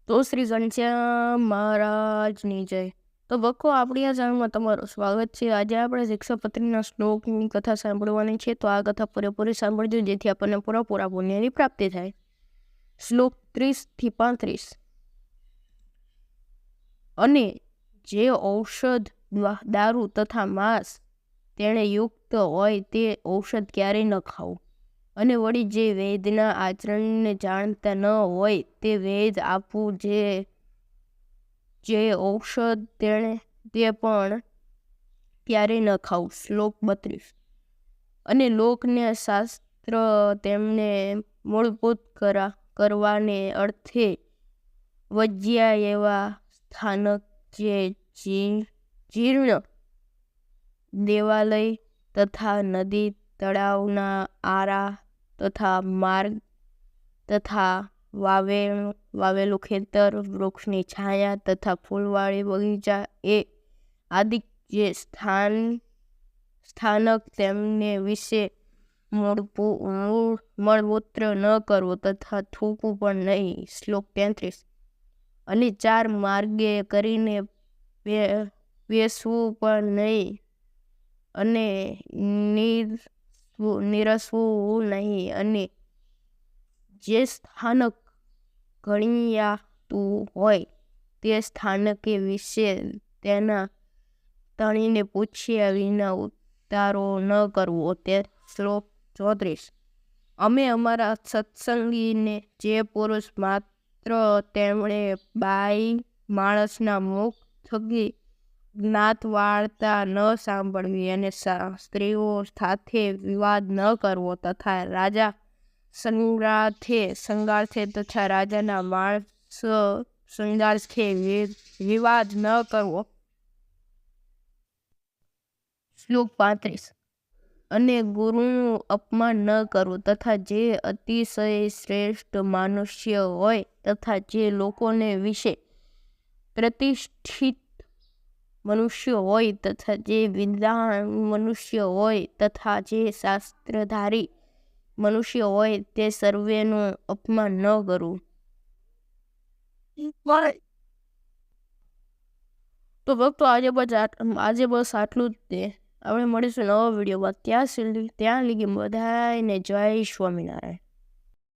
તો શ્રી ઘનશ્યામ મહારાજની જય. તો ભક્તો, આપણી આ ચેનલમાં તમારું સ્વાગત છે. આજે આપણે શિક્ષાપત્રીના શ્લોકની કથા સાંભળવાની છે. તો આ કથા પૂરેપૂરી સાંભળજો, જેથી આપણને પૂરા પુણ્યની પ્રાપ્તિ થાય. શ્લોક 30 થી 35. અને જે ઔષધ, દારૂ તથા માંસ તેણે યુક્ત હોય તે ઔષધ ક્યારેય ન ખાવું. અને વળી જે વેદના આચરણને જાણતા ન હોય તે વેદ આપવું, જે ઔષધ તેણે તે પણ ક્યારેય ન ખાવું. શ્લોક 32. અને લોકને શાસ્ત્ર તેમને મૂળભૂત કરવાને અર્થે વજ્યા એવા સ્થાનક, જે જીર્ણ દેવાલય તથા નદી તળાવના આરા તથા માર્ગ તથા વાવેલું ખેતર, વૃક્ષની છાયા તથા ફૂલવાળી બગીચા એ આદિ જે સ્થાનક તેમને વિશે મળમૂત્ર ન કરવો તથા થૂકવું પણ નહીં. શ્લોક 33. અને 4 માર્ગે કરીને બેસવું પણ નહીં, અને નિરસવું નહીં. અને જે સ્થાનક ગણ્યાતું હોય તે સ્થાનકે વિશે તેના તણીને પૂછ્યા વિના ઉતારો ન કરવો. તે શ્લોક 34. અમે અમારા સત્સંગીને જે પુરુષ માત્ર તેમણે બાઈ માણસના મુખ થકી જ્ઞાત વાર્તા ન સાંભળવી, અને સ્ત્રીઓ સાથે વિવાદ ન કરવો, તથા રાજા સંગાથે તથા રાજાના માણસ સંગાથે વિવાદ ન કરવો. શ્લોક 35. અને ગુરુનું અપમાન ન કરવું, તથા જે અતિશય શ્રેષ્ઠ મનુષ્ય હોય તથા જે લોકોને વિશે પ્રતિષ્ઠિત મનુષ્ય હોય તથા જે વિદ્વાન મનુષ્ય હોય તથા જે શાસ્ત્રધારી મનુષ્ય હોય તે સર્વેનું અપમાન ન કરવું. તો ભક્તો, આજે બસ આટલું જ તે. આપણે મળીશું નવા વિડીયોમાં. ત્યાં લગી બધાને જય સ્વામિનારાયણ.